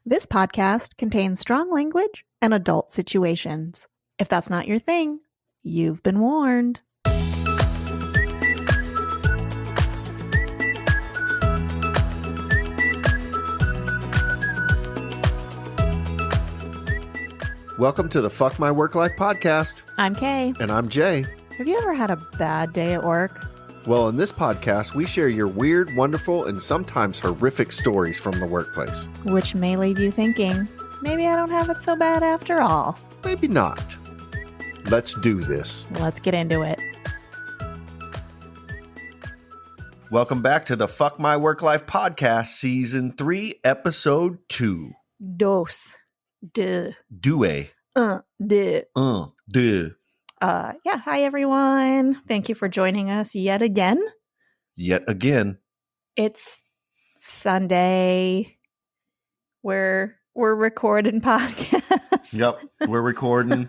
This podcast contains strong language and adult situations. If that's not your thing, you've been warned. Welcome to the Fuck My Work Life podcast. I'm Kay. And I'm Jay. Have you ever had a bad day at work? Well, in this podcast, we share your weird, wonderful, and sometimes horrific stories from the workplace. Which may leave you thinking, maybe I don't have it so bad after all. Maybe not. Let's do this. Let's get into it. Welcome back to the Fuck My Work Life podcast, season 3, episode 2. Dos. Duh. Due. Duh. Duh. Hi everyone. Thank you for joining us yet again. Yet again. It's Sunday. We're recording podcasts. Yep, we're recording.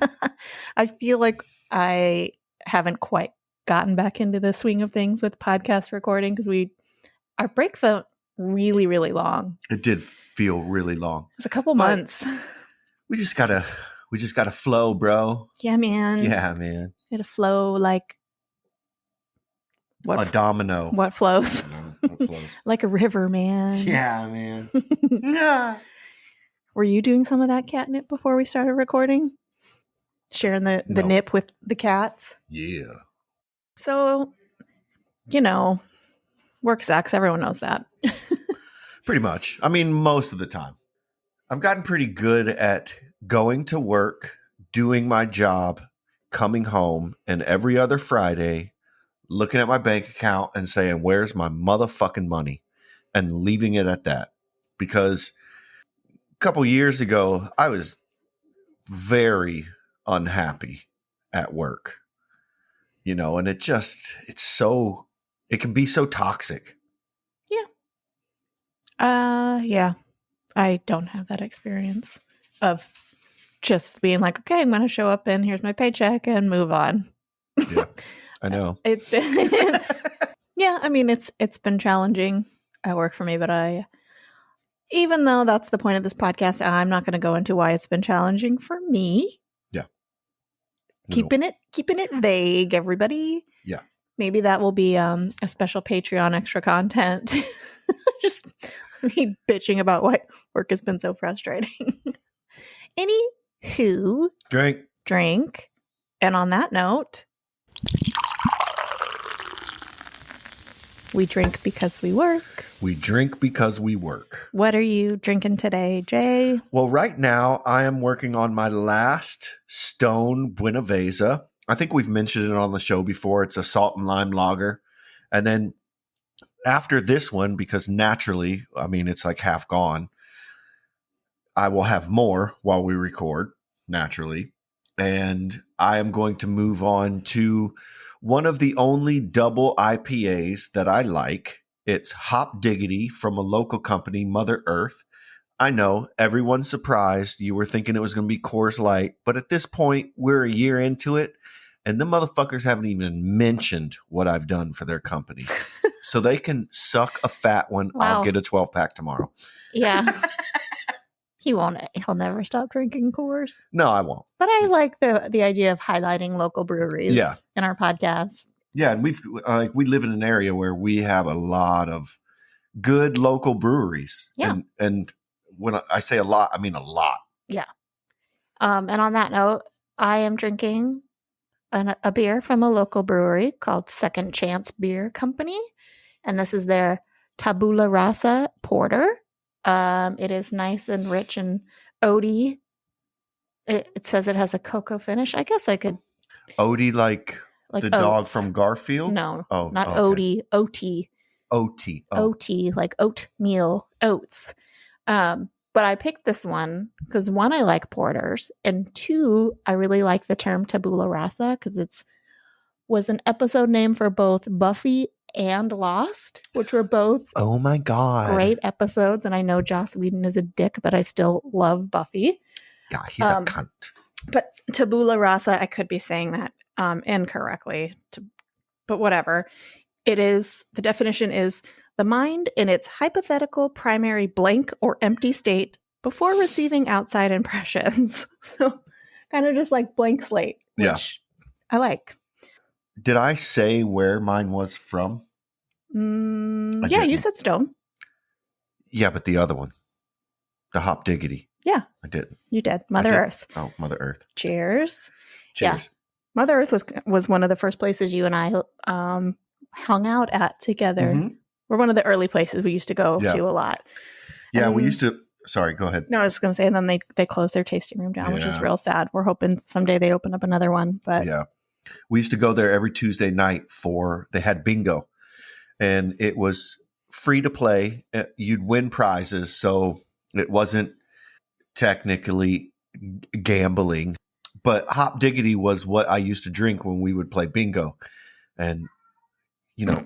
I feel like I haven't quite gotten back into the swing of things with podcast recording because our break felt really, really long. It did feel really long. It's a couple months. We just gotta flow, bro. Yeah, man. Yeah, man. It'll flow like a domino. What flows? What flows? Like a river, man. Yeah, man. Yeah. Were you doing some of that catnip before we started recording? Sharing the nip with the cats? Yeah. So, work sucks. Everyone knows that. Pretty much. I mean, most of the time. I've gotten pretty good at going to work, doing my job, coming home, and every other Friday, looking at my bank account and saying, where's my motherfucking money? And leaving it at that. Because a couple years ago, I was very unhappy at work. And it can be so toxic. Yeah. I don't have that experience of just being like, okay, I'm going to show up and here's my paycheck and move on. Yeah, I know. It's been, it's been challenging at work for me, but even though that's the point of this podcast, I'm not going to go into why it's been challenging for me. Yeah. Keeping it vague, everybody. Yeah. Maybe that will be a special Patreon extra content. Just me bitching about why work has been so frustrating. Anywho. Drink. And on that note, we drink because we work. We drink because we work. What are you drinking today, Jay? Well, right now I am working on my last Stone Buenaventura. I think we've mentioned it on the show before. It's a salt and lime lager. And then after this one, because naturally, it's like half gone, I will have more while we record, naturally. And I am going to move on to one of the only double IPAs that I like. It's Hop Diggity from a local company, Mother Earth. I know, everyone's surprised. You were thinking it was going to be Coors Light. But at this point, we're a year into it. And the motherfuckers haven't even mentioned what I've done for their company. So they can suck a fat one. Wow. I'll get a 12-pack tomorrow. Yeah. He'll never stop drinking Coors. No, I won't. But I like the idea of highlighting local breweries in our podcast. Yeah, and we live in an area where we have a lot of good local breweries. Yeah. And when I say a lot, I mean a lot. Yeah. And on that note, I am drinking a beer from a local brewery called Second Chance Beer Company. And this is their Tabula Rasa Porter. It is nice and rich and oaty. It says it has a cocoa finish. I guess I could. Oaty like the oats. dog from Garfield? No. Oh, not okay. oaty. OT. OT. Oh. OT, like oatmeal, oats. But I picked this one because 1, I like porters, and 2, I really like the term tabula rasa because was an episode name for both Buffy and Lost, which were both oh my god great episodes. And I know Joss Whedon is a dick, but I still love Buffy. Yeah, he's a cunt. But tabula rasa, I could be saying that incorrectly, but whatever. The definition is the mind in its hypothetical primary blank or empty state before receiving outside impressions. So kind of just like blank slate, which I like. Did I say where mine was from? Yeah, you said Stone. Yeah, but the other one, the Hop Diggity. Yeah. I didn't. You did. Mother Earth. Oh, Mother Earth. Cheers. Cheers. Yeah. Mother Earth was one of the first places you and I hung out at together. Mm-hmm. We're one of the early places we used to go to a lot. Yeah, we used to. Sorry, go ahead. No, I was going to say, and then they closed their tasting room down, which is real sad. We're hoping someday they open up another one. But yeah, we used to go there every Tuesday night they had bingo, and it was free to play. You'd win prizes, so it wasn't technically gambling. But Hop Diggity was what I used to drink when we would play bingo. And,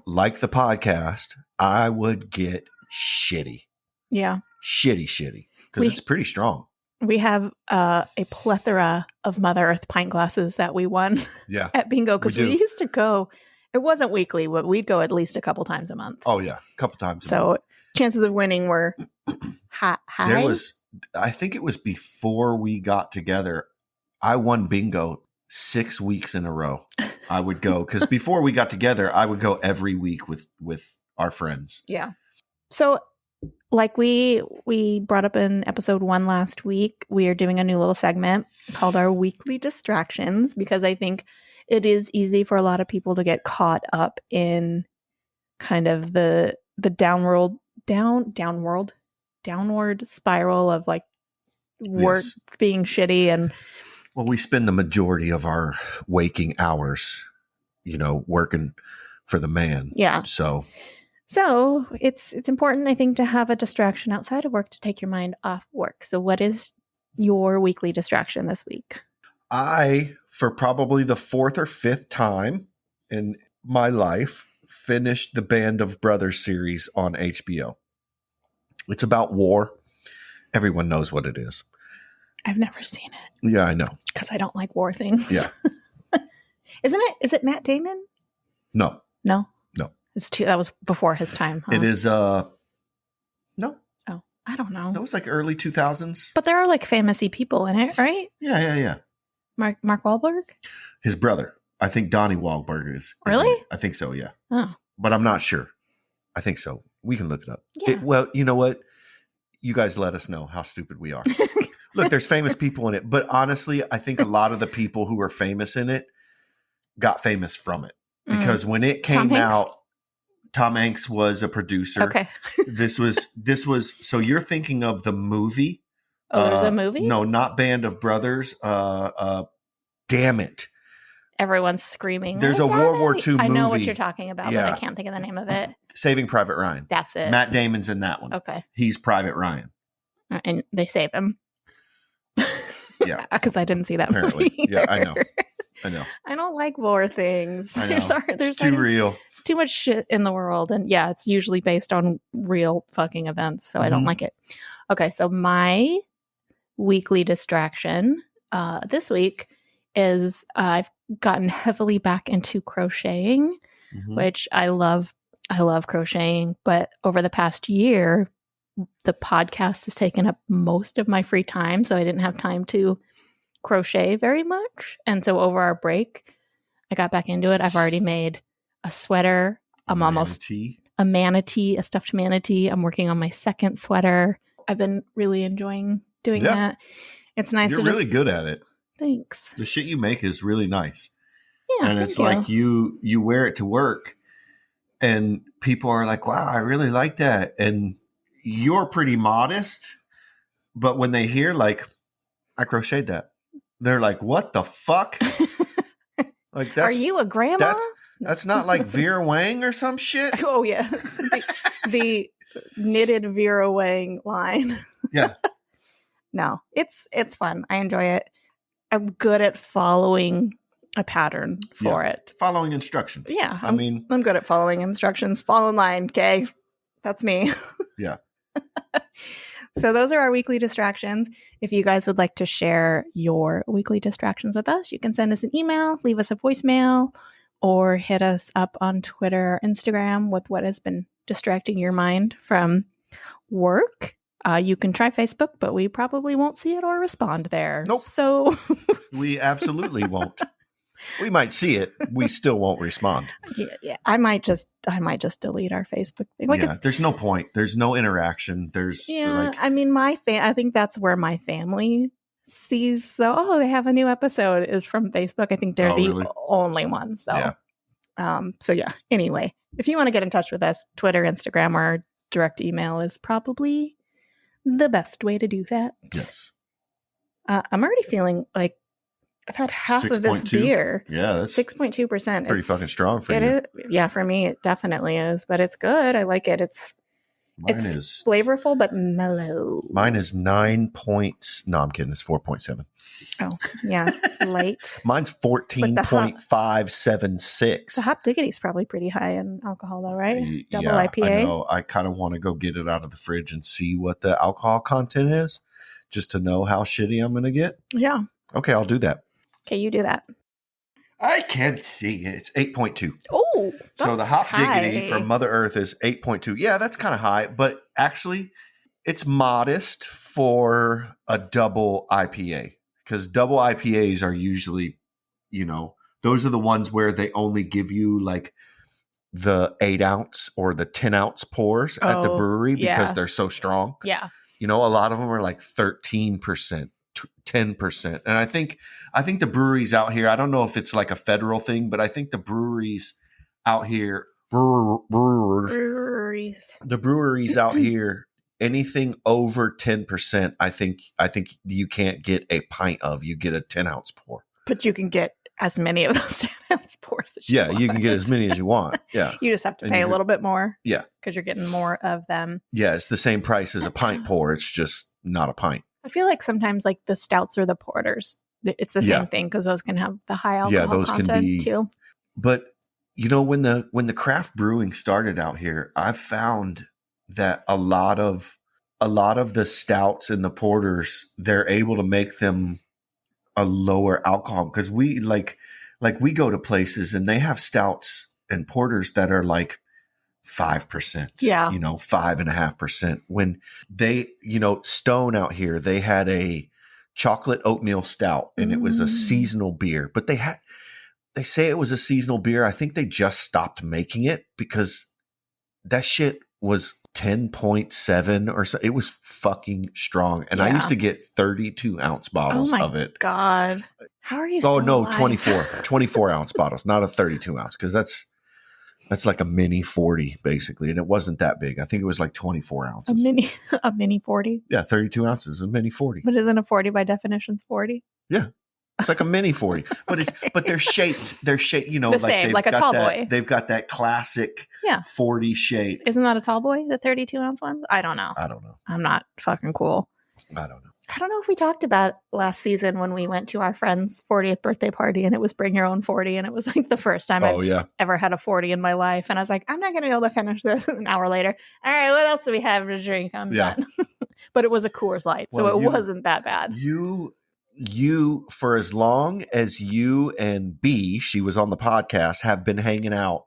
like the podcast, I would get shitty. Yeah. Shitty. Because it's pretty strong. We have a plethora of Mother Earth pint glasses that we won at bingo because we used to go. It wasn't weekly, but we'd go at least a couple times a month. Oh, yeah. A couple times a month. So chances of winning were high. I think it was before we got together. I won bingo 6 weeks in a row. I would go because before we got together, I would go every week with our friends. Yeah. So like we brought up in episode 1 last week, we are doing a new little segment called our weekly distractions because I think it is easy for a lot of people to get caught up in kind of the downward spiral of like work being shitty. And well, we spend the majority of our waking hours, working for the man. Yeah. So it's important, I think, to have a distraction outside of work to take your mind off work. So what is your weekly distraction this week? I, for probably the 4th or 5th time in my life, finished the Band of Brothers series on HBO. It's about war. Everyone knows what it is. I've never seen it. Yeah, I know. Because I don't like war things. Yeah. Is it Matt Damon? No. That was before his time. Huh? It is, no. Oh, I don't know. That was like early 2000s. But there are like famous-y people in it, right? Yeah. Mark Wahlberg? His brother. I think Donnie Wahlberg is. Really? I think so, yeah. Oh. But I'm not sure. I think so. We can look it up. Yeah. Well, you know what? You guys let us know how stupid we are. Look, there's famous people in it. But honestly, I think a lot of the people who were famous in it got famous from it. Because when it came out, Tom Hanks was a producer. Okay. This was so you're thinking of the movie. Oh, there's a movie? No, not Band of Brothers. Damn it. Everyone's screaming. There's a World War II movie. I know what you're talking about, but I can't think of the name of it. Saving Private Ryan. That's it. Matt Damon's in that one. Okay. He's Private Ryan. And they save him. Yeah. Because I didn't see that Apparently. movie. Yeah, I know. I don't like war things. I know. There's too real. It's too much shit in the world. And yeah, it's usually based on real fucking events. So I don't like it. Okay. So my weekly distraction this week is I've gotten heavily back into crocheting, which I love. I love crocheting. But over the past year, the podcast has taken up most of my free time. So I didn't have time to crochet very much. And so over our break, I got back into it. I've already made a sweater. Almost a manatee, a stuffed manatee. I'm working on my second sweater. I've been really enjoying doing that. It's nice. You're really good at it. Thanks. The shit you make is really nice. Yeah. And it's like you wear it to work and people are like, wow, I really like that. And you're pretty modest. But when they hear like, I crocheted that, they're like, what the fuck? Like, are you a grandma? That's not like Vera Wang or some shit. Oh yeah, the knitted Vera Wang line. Yeah. No, it's fun. I enjoy it. I'm good at following a pattern for it. Following instructions. Yeah. I'm good at following instructions. Fall in line, okay? That's me. Yeah. So those are our weekly distractions. If you guys would like to share your weekly distractions with us, you can send us an email, leave us a voicemail, or hit us up on Twitter or Instagram with what has been distracting your mind from work. You can try Facebook, but we probably won't see it or respond there. Nope. So we absolutely won't. We might see it. We still won't respond. yeah. I might just delete our Facebook thing. Like, there's no point. There's no interaction. There's I mean, I think that's where my family sees. So, they have a new episode is from Facebook. I think they're the really? only ones, though. Yeah. So yeah. Anyway, if you want to get in touch with us, Twitter, Instagram, or direct email is probably the best way to do that. Yes. I'm already feeling like I've had half 6. of this 2. beer. Yeah, that's 6.2%. pretty fucking strong for you. It is, yeah, for me it definitely is, but it's good. I like it. It's flavorful but mellow. Mine is 9 points. No, I'm kidding. It's 4.7. Oh, yeah, it's light. Mine's 14.576. The Hop Diggity is probably pretty high in alcohol, though, right? Double IPA. I know. I kind of want to go get it out of the fridge and see what the alcohol content is, just to know how shitty I'm going to get. Yeah. Okay, I'll do that. Okay, you do that. I can't see it. It's 8.2. Oh, so the Hop Diggity from Mother Earth is 8.2. Yeah, that's kind of high, but actually it's modest for a double IPA, because double IPAs are usually, those are the ones where they only give you like the 8 ounce or the 10 ounce pours at the brewery because they're so strong. Yeah. A lot of them are like 13%. 10%. And I think the breweries out here, I don't know if it's like a federal thing, but I think the breweries out here, the breweries out here, anything over 10%, I think you can't get a pint of. You get a 10 ounce pour. But you can get as many of those 10 ounce pours as you want. You can get as many as you want. Yeah. You just have to pay a little bit more. Yeah. Because you're getting more of them. Yeah, it's the same price as a pint pour. It's just not a pint. I feel like sometimes like the stouts or the porters, it's the same thing, because those can have the high alcohol content too. But when the craft brewing started out here, I found that a lot of the stouts and the porters, they're able to make them a lower alcohol, because we we go to places and they have stouts and porters that are like 5%, 5.5%. When they, Stone out here, they had a chocolate oatmeal stout, and it was a seasonal beer, but they say it was a seasonal beer. I think they just stopped making it because that shit was 10.7 or so. It was fucking strong. And I used to get 32 ounce bottles of it. God. How are you still alive? 24 ounce bottles, not a 32 ounce. Cause that's like a mini 40 basically. And it wasn't that big. I think it was like 24 ounces. A mini 40. Yeah. 32 ounces, a mini 40. But isn't a 40 by definition 40? Yeah. It's like a mini 40, but they're shaped, the same, like a tall boy. They've got that classic 40 shape. Isn't that a tall boy, the 32 ounce one? I don't know. I'm not fucking cool. I don't know. I don't know if we talked about last season when we went to our friend's 40th birthday party, and it was bring your own 40. And it was like the first time I've ever had a 40 in my life. And I was like, I'm not going to be able to finish this. An hour later. All right, what else do we have to drink? I'm done. But it was a Coors Light, so it wasn't that bad. You, for as long as you and B, she was on the podcast, have been hanging out,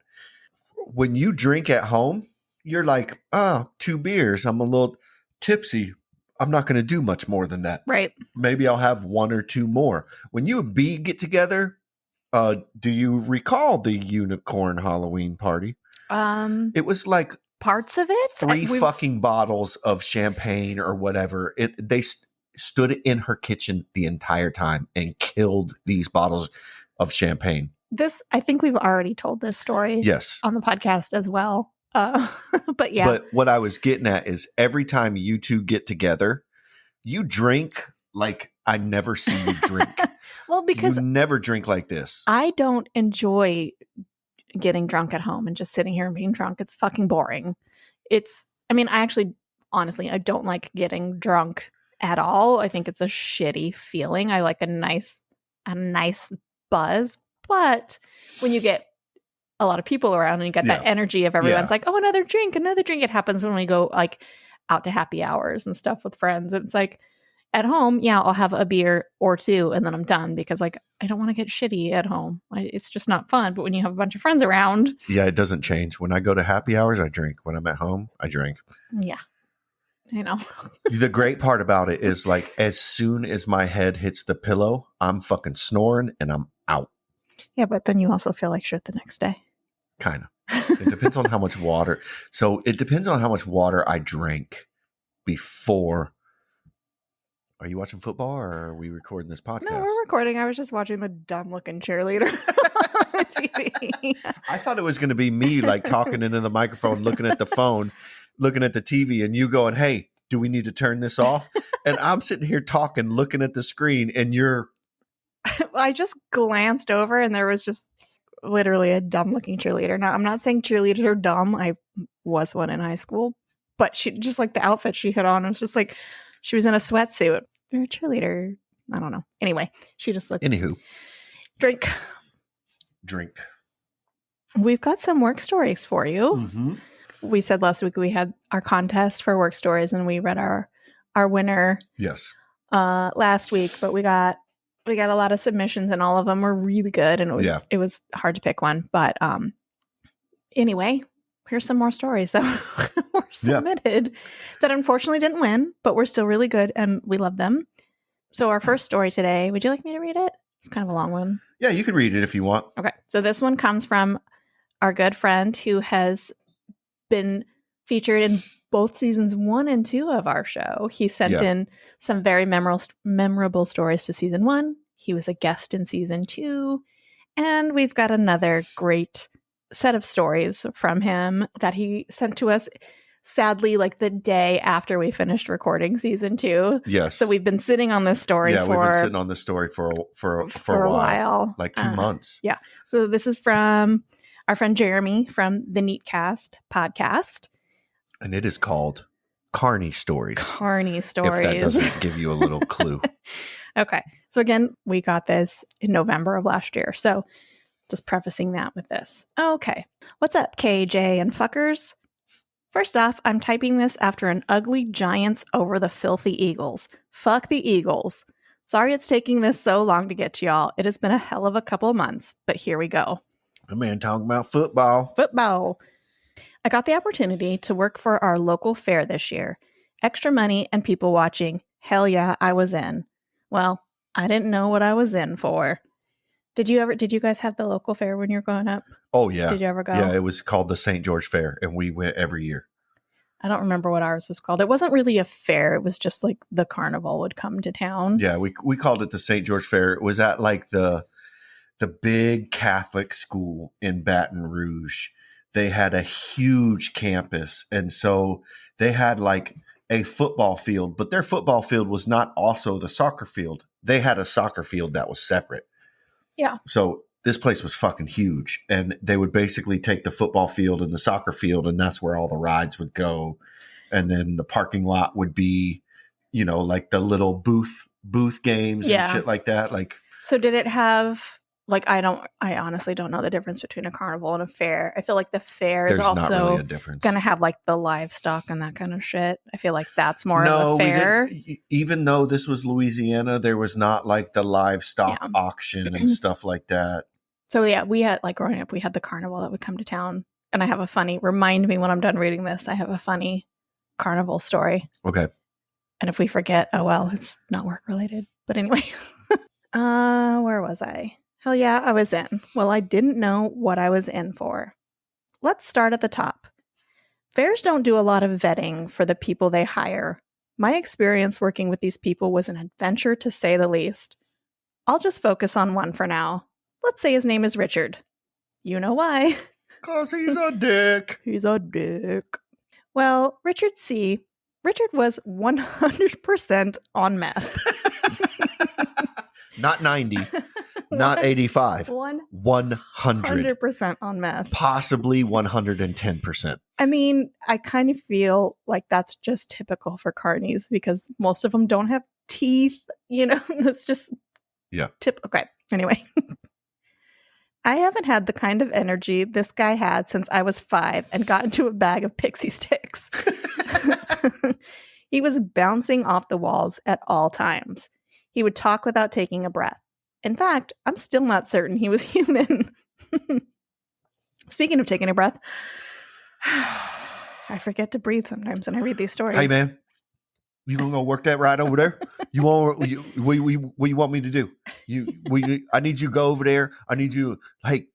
when you drink at home, you're like, 2 beers. I'm a little tipsy. I'm not going to do much more than that. Right. Maybe I'll have 1 or 2 more. When you and B get together, do you recall the unicorn Halloween party? It was like parts of it. 3 fucking bottles of champagne or whatever. They stood in her kitchen the entire time and killed these bottles of champagne. I think we've already told this story. Yes. On the podcast as well. But yeah. But what I was getting at is every time you two get together, you drink like I never see you drink. Well, because you never drink like this. I don't enjoy getting drunk at home and just sitting here and being drunk. It's fucking boring. Honestly, I don't like getting drunk at all. I think it's a shitty feeling. I like a nice buzz. But when you get a lot of people around and you get that energy of everyone's like, oh, another drink. It happens when we go like out to happy hours and stuff with friends. It's like at home, I'll have a beer or 2 and then I'm done, because like I don't want to get shitty at home. It's just not fun. But when you have a bunch of friends around. Yeah, it doesn't change. When I go to happy hours, I drink. When I'm at home, I drink. Yeah. I know. The great part about it is like as soon as my head hits the pillow, I'm fucking snoring and I'm out. Yeah, but then you also feel like shit the next day. Kind of. It depends on how much water. So it depends on how much water I drank before. Are you watching football or are we recording this podcast? No, we're recording. I was just watching the dumb looking cheerleader on TV. I thought it was going to be me like talking into the microphone, looking at the phone, looking at the TV, and you going, "Hey, do we need to turn this off?" And I'm sitting here talking, looking at the screen, and you're. I just glanced over and there was just literally a dumb looking cheerleader. Now, I'm not saying cheerleaders are dumb. I was one in high school, but she just like the outfit she had on, it was just like she was in a sweatsuit. You're a cheerleader. I don't know. Anyway, she just looked. Anywho. Drink. We've got some work stories for you. Mm-hmm. We said last week we had our contest for work stories and we read our winner. Yes. Last week, but we got a lot of submissions and all of them were really good and it was hard to pick one. But anyway, here's some more stories that were submitted that unfortunately didn't win, but were still really good and we love them. So our first story today, would you like me to read it? It's kind of a long one. Yeah, you can read it if you want. Okay. So this one comes from our good friend who has been featured in both seasons 1 and 2 of our show. He sent in some very memorable stories to season 1. He was a guest in season 2. And we've got another great set of stories from him that he sent to us, sadly, like the day after we finished recording season 2. Yes. So we've been sitting on this story we've been sitting on this story for a while. Like 2 months. Yeah. So this is from our friend Jeremy from the Neatcast podcast. And it is called Carnie Stories. Carnie Stories. If that doesn't give you a little clue. Okay. So again, we got this in November of last year. So just prefacing that with this. Okay. What's up, KJ and fuckers? First off, I'm typing this after an ugly giants over the filthy Eagles. Fuck the Eagles. Sorry it's taking this so long to get to y'all. It has been a hell of a couple of months, but here we go. A man talking about football. Football. I got the opportunity to work for our local fair this year. Extra money and people watching. Hell yeah, I was in. Well, I didn't know what I was in for. Did you guys have the local fair when you were growing up? Oh, yeah. Did you ever go? Yeah, it was called the St. George Fair, and we went every year. I don't remember what ours was called. It wasn't really a fair. It was just like the carnival would come to town. Yeah, we called it the St. George Fair. It was at like the big Catholic school in Baton Rouge. They had a huge campus, and so they had like a football field, but their football field was not also the soccer field. They had a soccer field that was separate. Yeah. So this place was fucking huge, and they would basically take the football field and the soccer field, and that's where all the rides would go. And then the parking lot would be, like the little booth games and shit like that. Like, so did it have like, I honestly don't know the difference between a carnival and a fair. I feel like the fair is also not really a difference. Going to have like the livestock and that kind of shit. I feel like that's more of a fair. Even though this was Louisiana, there was not like the livestock auction and stuff like that. So yeah, we had like growing up, we had the carnival that would come to town. And I have remind me when I'm done reading this, I have a funny carnival story. Okay. And if we forget, oh well, it's not work related. But anyway, where was I? Hell yeah, I was in. Well, I didn't know what I was in for. Let's start at the top. Fairs don't do a lot of vetting for the people they hire. My experience working with these people was an adventure to say the least. I'll just focus on one for now. Let's say his name is Richard. You know why. 'Cause he's a dick. He's a dick. Well, Richard was 100% on meth. Not 90. Not 85. 100. 100% on meth. Possibly 110%. I mean, I kind of feel like that's just typical for carnies because most of them don't have teeth. That's just Okay. Anyway. I haven't had the kind of energy this guy had since I was 5 and got into a bag of pixie sticks. He was bouncing off the walls at all times. He would talk without taking a breath. In fact, I'm still not certain he was human. Speaking of taking a breath, I forget to breathe sometimes when I read these stories. Hey, man. You gonna go work that ride over there? You want what you want me to do? I need you to go over there. I need you. Hey,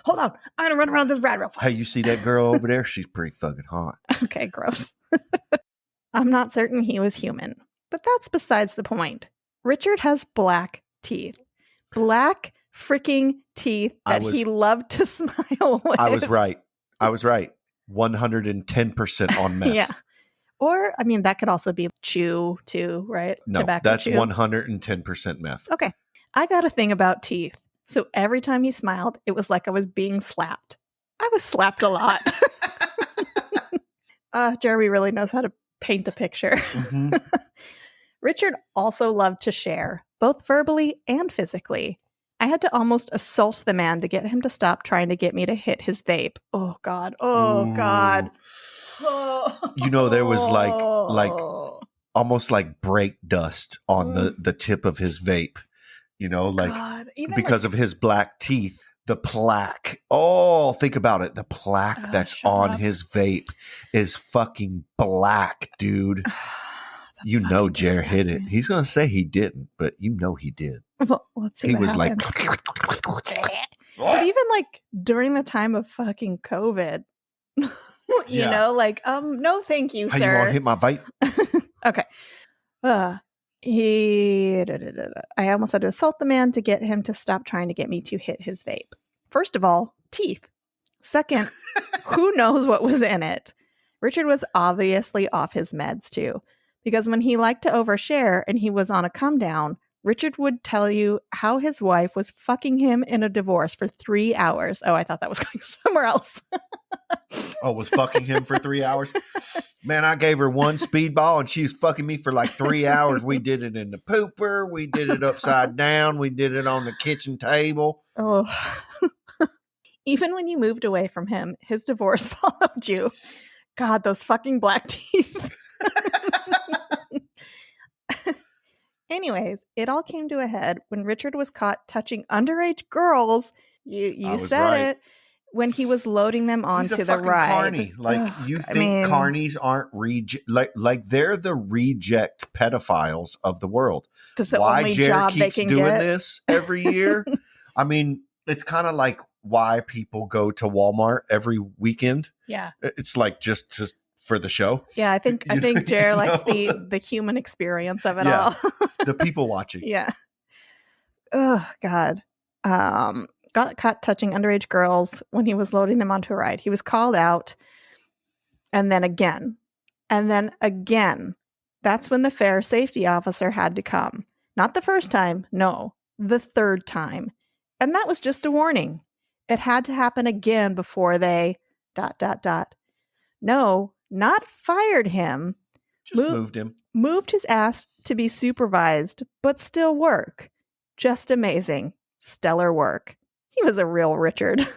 hold on. I'm gonna run around this ride real fast. Hey, you see that girl over there? She's pretty fucking hot. Okay, gross. I'm not certain he was human, but that's besides the point. Richard has black teeth. Black freaking teeth that he loved to smile with. I was right. 110% on meth. Yeah. Or, I mean, that could also be chew too, right? No, tobacco that's chew. 110% meth. Okay. I got a thing about teeth. So every time he smiled, it was like I was being slapped. I was slapped a lot. Jeremy really knows how to paint a picture. Mm-hmm. Richard also loved to share, both verbally and physically. I had to almost assault the man to get him to stop trying to get me to hit his vape. Oh, God. Oh, God. Oh. You know, there was like almost like brake dust on the tip of his vape, you know, like because of his black teeth, the plaque. Oh, think about it. The plaque that's on his vape is fucking black, dude. You know, Jer hit it. He's going to say he didn't, but you know he did. Well, let's see. He was happened. But even like during the time of fucking COVID, you know, like, no, thank you, sir. You want to hit my vape? Okay. I almost had to assault the man to get him to stop trying to get me to hit his vape. First of all, teeth. Second, who knows what was in it? Richard was obviously off his meds too, because when he liked to overshare and he was on a come down, Richard would tell you how his wife was fucking him in a divorce for 3 hours. Oh, I thought that was going somewhere else. Was fucking him for 3 hours? Man, I gave her one speedball and she was fucking me for like 3 hours. We did it in the pooper. We did it upside down. We did it on the kitchen table. Oh. Even when you moved away from him, his divorce followed you. God, those fucking black teeth. Anyways, it all came to a head when Richard was caught touching underage girls. You said right. It. When he was loading them onto the ride. Carny. Like, you think carnies aren't like they're the reject pedophiles of the world. The why Jared keeps doing this every year? I mean, it's kind of like why people go to Walmart every weekend. Yeah. It's like just for the show. Yeah, I think Jared likes the human experience of it all. The people watching. Yeah. Oh, God. Got caught touching underage girls when he was loading them onto a ride. He was called out. And then again. And then again. That's when the fare safety officer had to come. Not the first time. No. The third time. And that was just a warning. It had to happen again before they ... No, not fired him. Just moved him. Moved his ass to be supervised, but still work. Just amazing. Stellar work. He was a real Richard.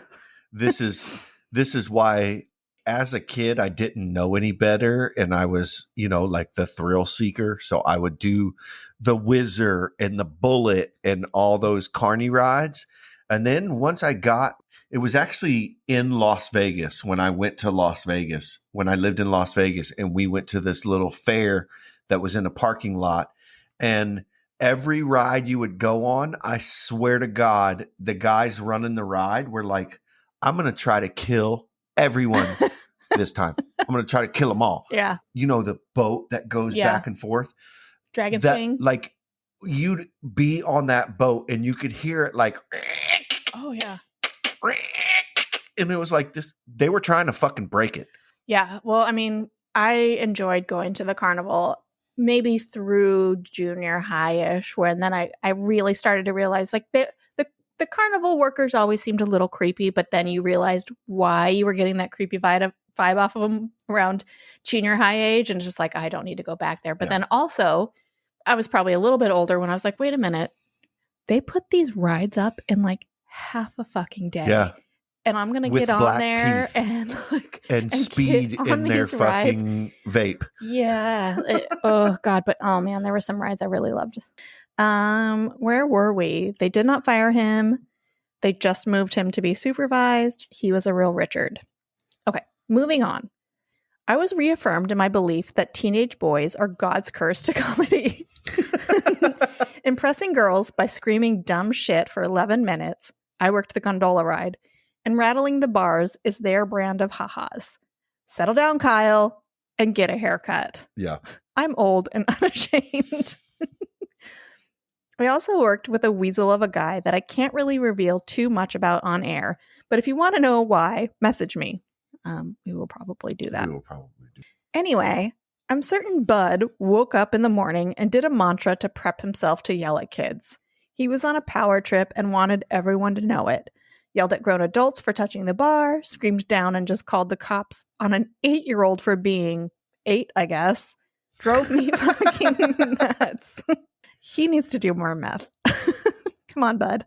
This is why as a kid I didn't know any better, and I was, like the thrill seeker. So I would do the Whizzer and the Bullet and all those carny rides. And then once it was actually in Las Vegas when I went to Las Vegas, when I lived in Las Vegas, and we went to this little fair that was in a parking lot. And every ride you would go on, I swear to God, the guys running the ride were like, I'm going to try to kill everyone this time. I'm going to try to kill them all. Yeah. You know, the boat that goes back and forth. Dragon swing. Like, you'd be on that boat and you could hear it like, oh, yeah. And it was like this. They were trying to fucking break it. Yeah. Well, I mean, I enjoyed going to the carnival maybe through junior high-ish, and then I really started to realize like the carnival workers always seemed a little creepy, but then you realized why you were getting that creepy vibe off of them around junior high age, and it's just like, I don't need to go back there. But then also, I was probably a little bit older when I was like, wait a minute, they put these rides up in like half a fucking day. Yeah. And I'm going to get on there and speed in their fucking vape. Yeah. Oh, God. But, oh, man, there were some rides I really loved. Where were we? They did not fire him. They just moved him to be supervised. He was a real Richard. Okay, moving on. I was reaffirmed in my belief that teenage boys are God's curse to comedy. Impressing girls by screaming dumb shit for 11 minutes, I worked the gondola ride, and rattling the bars is their brand of ha-has. Settle down, Kyle, and get a haircut. Yeah. I'm old and unashamed. I also worked with a weasel of a guy that I can't really reveal too much about on air, but if you want to know why, message me. We will probably do that. We will probably do. Anyway, I'm certain Bud woke up in the morning and did a mantra to prep himself to yell at kids. He was on a power trip and wanted everyone to know it. Yelled at grown adults for touching the bar, screamed down and just called the cops on an 8-year-old for being 8, I guess. Drove me fucking nuts. He needs to do more meth. Come on, Bud.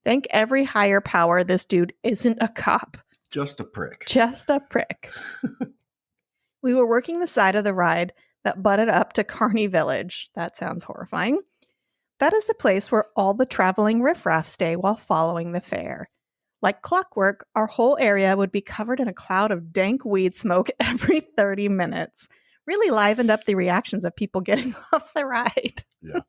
Thank every higher power this dude isn't a cop. Just a prick. Just a prick. We were working the side of the ride that butted up to Carney Village. That sounds horrifying. That is the place where all the traveling riffraff stay while following the fair. Like clockwork, our whole area would be covered in a cloud of dank weed smoke every 30 minutes. Really livened up the reactions of people getting off the ride. Yeah.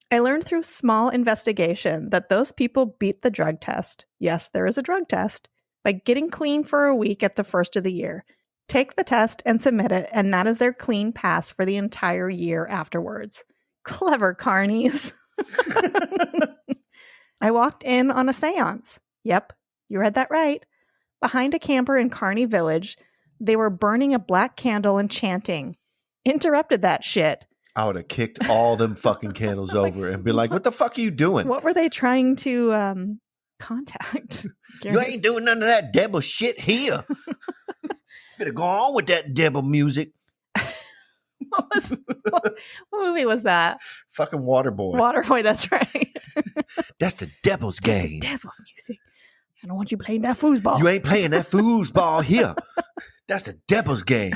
I learned through small investigation that those people beat the drug test. Yes, there is a drug test. By getting clean for a week at the first of the year. Take the test and submit it, and that is their clean pass for the entire year afterwards. Clever carnies. I walked in on a seance. Yep, you read that right. Behind a camper in Carney Village, they were burning a black candle and chanting. Interrupted that shit. I would have kicked all them fucking candles over and be like, what the fuck are you doing? What were they trying to contact? You ain't doing none of that devil shit here. Better go on with that devil music. What movie was that? Fucking Waterboy. Waterboy, that's right. That's the devil's game. Devil's music. I don't want you playing that foosball. You ain't playing that foosball here. That's the devil's game.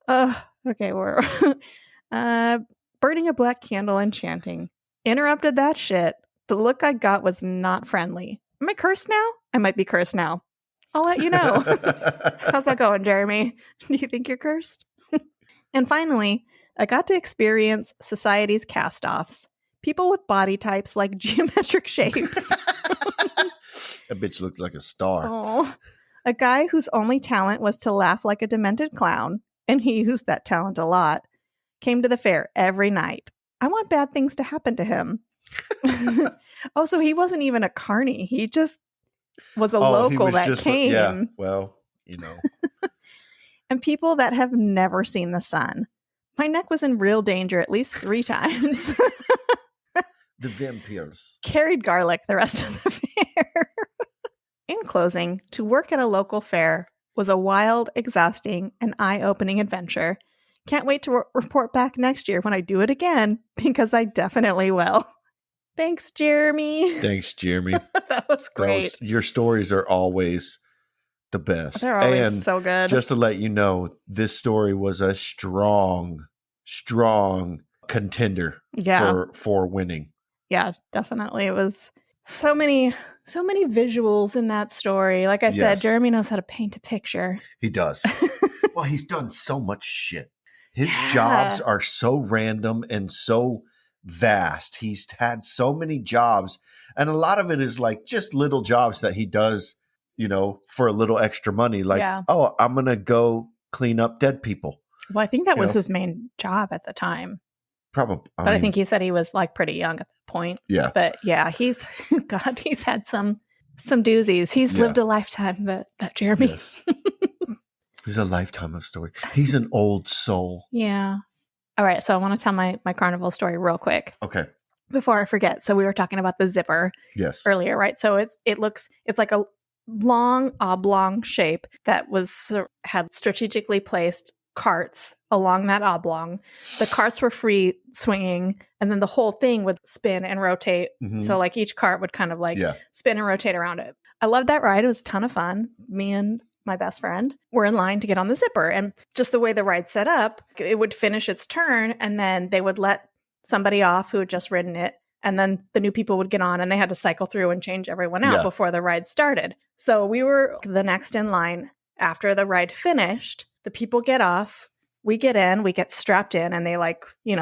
Okay, we're burning a black candle and chanting. Interrupted that shit. The look I got was not friendly. Am I cursed now? I might be cursed now. I'll let you know. How's that going, Jeremy? Do you think you're cursed? And finally, I got to experience society's cast-offs. People with body types like geometric shapes. That bitch looks like a star. Oh, a guy whose only talent was to laugh like a demented clown, and he used that talent a lot, came to the fair every night. I want bad things to happen to him. Oh, so he wasn't even a carny. He just was a local that came. Yeah, well, you know. And people that have never seen the sun. My neck was in real danger at least 3 times. The vampires. Carried garlic the rest of the fair. In closing, to work at a local fair was a wild, exhausting, and eye-opening adventure. Can't wait to report back next year when I do it again, because I definitely will. Thanks, Jeremy. Thanks, Jeremy. That was great. Your stories are always the best. They're always and so good. Just to let you know, this story was a strong contender for winning. Yeah, definitely. It was so many visuals in that story. Like I said, Jeremy knows how to paint a picture. He does. Well, he's done so much shit. His jobs are so random and so vast. He's had so many jobs, and a lot of it is like just little jobs that he does, you know, for a little extra money. Like, oh, I'm going to go clean up dead people. Well, I think that was his main job at the time. Probably. I think he said he was like pretty young at that point. Yeah. But yeah, he's had some doozies. He's lived a lifetime, that Jeremy. Yes. He's a lifetime of story. He's an old soul. Yeah. All right. So I want to tell my carnival story real quick. Okay. Before I forget. So we were talking about the zipper earlier, right? So it's like a long oblong shape that had strategically placed carts along that oblong. The carts were free swinging, and then the whole thing would spin and rotate. Mm-hmm. So like each cart would kind of like spin and rotate around it. I loved that ride. It was a ton of fun. Me and my best friend were in line to get on the zipper, and just the way the ride's set up, it would finish its turn, and then they would let somebody off who had just ridden it, and then the new people would get on, and they had to cycle through and change everyone out before the ride started. So we were the next in line, after the ride finished, the people get off, we get in, we get strapped in, and they like, I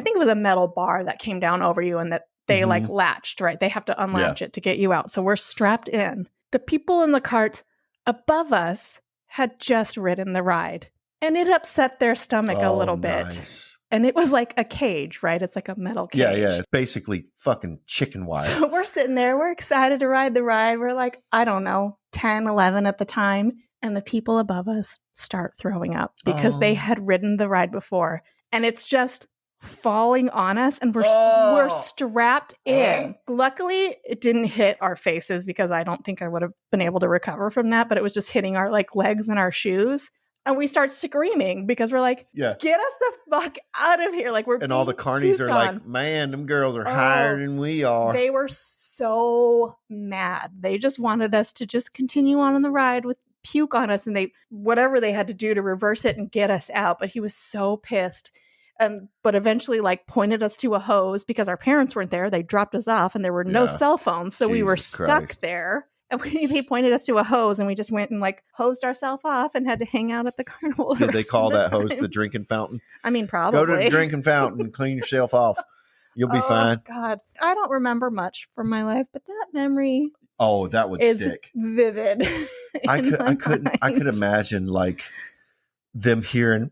think it was a metal bar that came down over you and that they like latched, right? They have to unlatch it to get you out. So we're strapped in. The people in the cart above us had just ridden the ride, and it upset their stomach a little bit. Nice. And it was like a cage, right? It's like a metal cage. Yeah. It's basically fucking chicken wire. So we're sitting there. We're excited to ride the ride. We're like, I don't know, 10, 11 at the time. And the people above us start throwing up because they had ridden the ride before. And it's just falling on us, and we're strapped in. Luckily, it didn't hit our faces because I don't think I would have been able to recover from that, but it was just hitting our like legs and our shoes. And we start screaming because we're like, get us the fuck out of here. Like and all the carnies are like, man, them girls are higher than we are. They were so mad. They just wanted us to just continue on the ride with puke on us, and they whatever they had to do to reverse it and get us out. But he was so pissed. But eventually like pointed us to a hose because our parents weren't there. They dropped us off and there were no cell phones. So we were stuck there. And he pointed us to a hose, and we just went and like hosed ourselves off and had to hang out at the carnival. Did they call that hose the drinking fountain? I mean, probably. Go to the drinking fountain and clean yourself off. You'll be fine. God, I don't remember much from my life, but that memory that would stick. Vivid. I could imagine like them hearing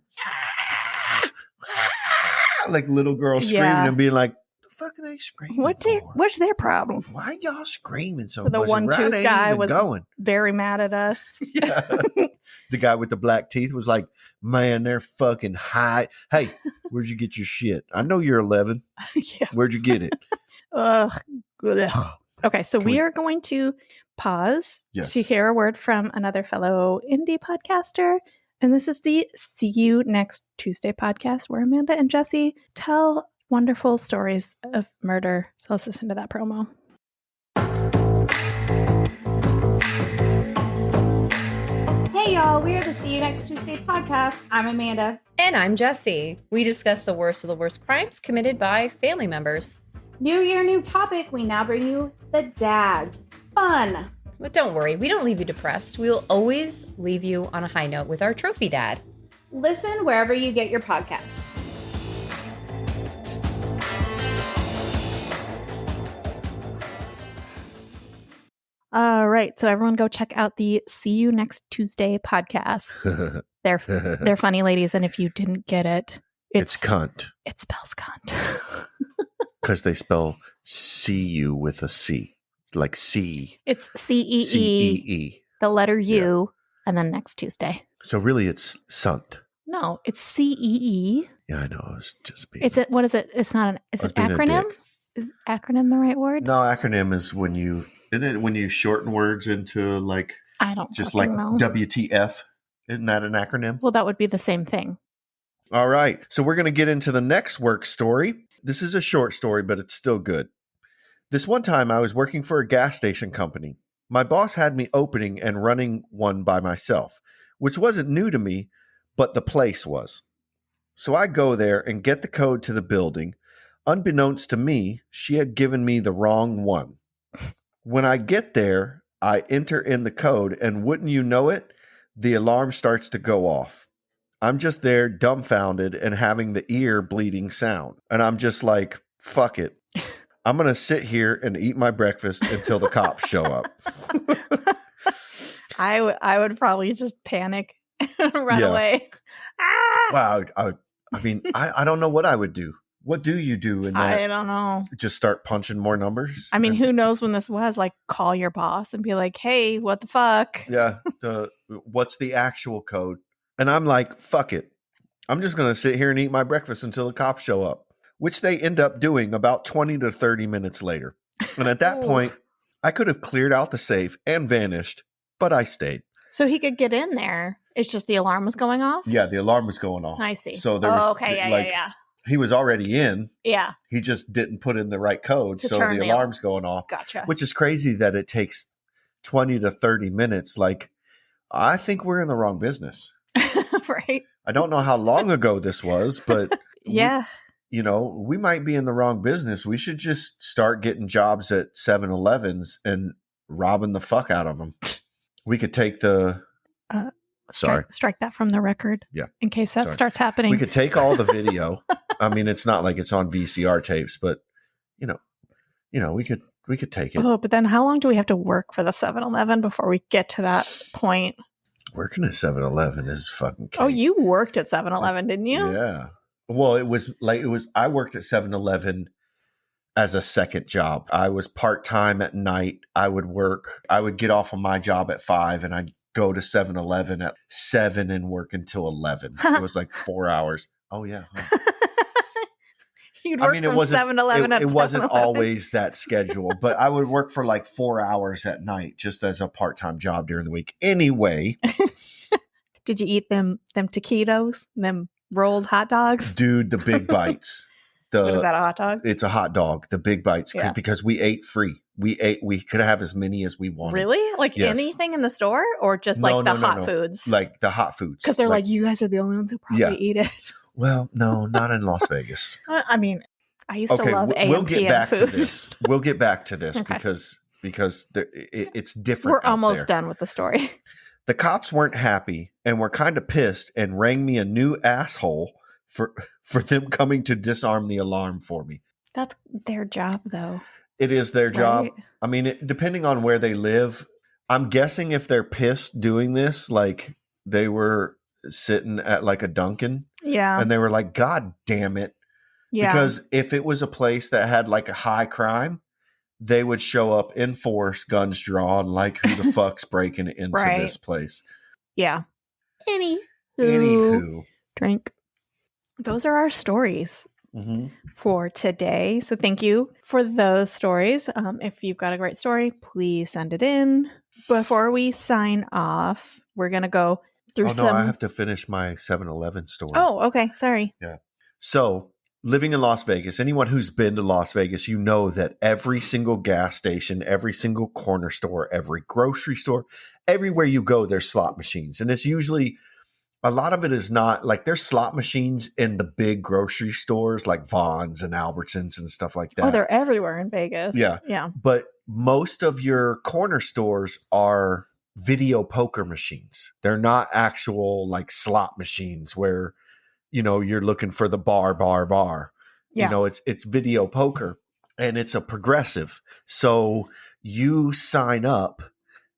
like little girls screaming and being like, "The fuck are they screaming? What's their problem? Why y'all screaming so the much?" The one-tooth guy was going. Very mad at us. Yeah. The guy with the black teeth was like, "Man, they're fucking high. Hey, where'd you get your shit? I know you're 11. Yeah. Where'd you get it?" Okay, so we are going to pause to hear a word from another fellow indie podcaster. And this is the See You Next Tuesday podcast, where Amanda and Jesse tell wonderful stories of murder. So let's listen to that promo. Hey y'all, we are the See You Next Tuesday podcast. I'm Amanda. And I'm Jesse. We discuss the worst of the worst crimes committed by family members. New year, new topic. We now bring you the dads. Fun. But don't worry, we don't leave you depressed. We will always leave you on a high note with our trophy dad. Listen wherever you get your podcast. All right, so everyone go check out the See You Next Tuesday podcast. They're funny ladies, and if you didn't get it, it's cunt. It spells cunt. Because they spell see you with a C. Like C. It's C-E-E. C-E-E. The letter U, and then next Tuesday. So really it's sunt. No, it's C-E-E. Yeah, I know. I was just being... What is it? It's not is it acronym? Is acronym the right word? No, acronym is when you shorten words into like... I don't just like know. WTF. Isn't that an acronym? Well, that would be the same thing. All right. So we're going to get into the next work story. This is a short story, but it's still good. This one time I was working for a gas station company. My boss had me opening and running one by myself, which wasn't new to me, but the place was. So I go there and get the code to the building. Unbeknownst to me, she had given me the wrong one. When I get there, I enter in the code, and wouldn't you know it, the alarm starts to go off. I'm just there dumbfounded and having the ear bleeding sound. And I'm just like, fuck it. I'm going to sit here and eat my breakfast until the cops show up. I would probably just panic and run away. Ah! Wow. I don't know what I would do. What do you do in that? I don't know. Just start punching more numbers? I mean, who knows when this was? Like, call your boss and be like, hey, what the fuck? Yeah. What's the actual code? And I'm like, fuck it. I'm just going to sit here and eat my breakfast until the cops show up, which they end up doing about 20 to 30 minutes later. And at that point, I could have cleared out the safe and vanished, but I stayed. So he could get in there. It's just the alarm was going off? Yeah, the alarm was going off. I see. So there was okay, yeah. He was already in. Yeah. He just didn't put in the right code. So the alarm's going off. Gotcha. Which is crazy that it takes 20 to 30 minutes. Like, I think we're in the wrong business. Right. I don't know how long ago this was, but yeah. We might be in the wrong business. We should just start getting jobs at 7-Elevens and robbing the fuck out of them. We could take the Sorry. Strike that from the record. Yeah. In case that Sorry. starts happening. We could take all the video. I mean, it's not like it's on VCR tapes, but you know, we could take it. Oh, but then how long do we have to work for the 7-Eleven before we get to that point? Working at 7-Eleven is fucking cake. Oh, you worked at 7-Eleven, didn't you? Yeah. Well, I worked at 7-Eleven as a second job. I was part-time at night. I would get off of my job at 5 and I'd go to 7-Eleven at 7 and work until 11. It was like 4 hours. Oh yeah. Huh. You'd work from 7-Eleven at 7-Eleven. It wasn't always that schedule, but I would work for like 4 hours at night just as a part-time job during the week. Anyway. Did you eat them taquitos, them rolled hot dogs? Dude, the big bites. Was that a hot dog? It's a hot dog. The big bites, Yeah. because we ate free. We could have as many as we wanted. Really? Like Yes. anything in the store, or just No, like the no, no, hot no. foods? Like the hot foods. Because they're like, you guys are the only ones who probably Yeah. eat it. Well, no, not in Las Vegas. I mean, I used to Okay, love we'll AM get back food. to this. We'll get back to this Okay. because it's different. We're out almost there. done with the story. The cops weren't happy and were kind of pissed and rang me a new asshole for them coming to disarm the alarm for me. That's their job, though. It is their job. Right. I mean, depending on where they live, I'm guessing if they're pissed doing this, like they were sitting at like a Dunkin' Yeah. and they were like, God damn it. Yeah. Because if it was a place that had like a high crime, they would show up in force, guns drawn, like who the fuck's breaking into Right. this place. Yeah. Anywho. Drink. Those are our stories Mhm. for today. So thank you for those stories. If you've got a great story, please send it in. Before we sign off, we're going to go through Oh, no, some. I have to finish my 7-Eleven story. Oh, okay. Sorry. So, living in Las Vegas, anyone who's been to Las Vegas, you know that every single gas station, every single corner store, every grocery store, everywhere you go, there's slot machines. And it's usually, a lot of it is not, like there's slot machines in the big grocery stores like Vons and Albertsons and stuff like that. Oh, they're everywhere in Vegas. Yeah. Yeah. But most of your corner stores are video poker machines. They're not actual like slot machines where, you know, you're looking for the bar. Yeah. You know, it's video poker and it's a progressive. So you sign up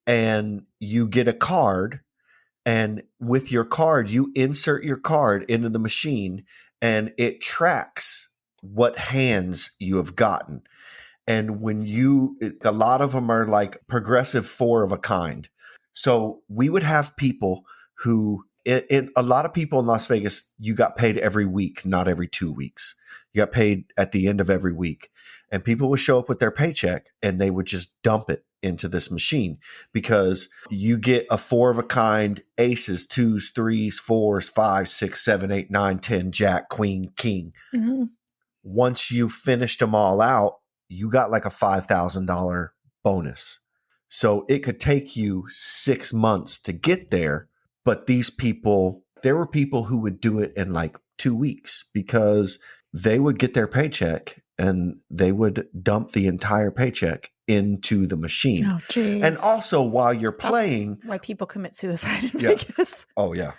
and you get a card, and with your card, you insert your card into the machine and it tracks what hands you have gotten. And when a lot of them are like progressive 4 of a kind. So we would have people who, a lot of people in Las Vegas, you got paid every week, not every 2 weeks. You got paid at the end of every week. And people would show up with their paycheck and they would just dump it into this machine because you get a 4 of a kind, aces, 2s, 3s, 4s, 5, 6, 7, 8, 9, 10, jack, queen, king. Mm-hmm. Once you finished them all out, you got like a $5,000 bonus. So it could take you 6 months to get there. But there were people who would do it in like 2 weeks because they would get their paycheck and they would dump the entire paycheck into the machine. Oh, geez. And also while you're playing. That's why people commit suicide in Yeah. Vegas. Oh, yeah.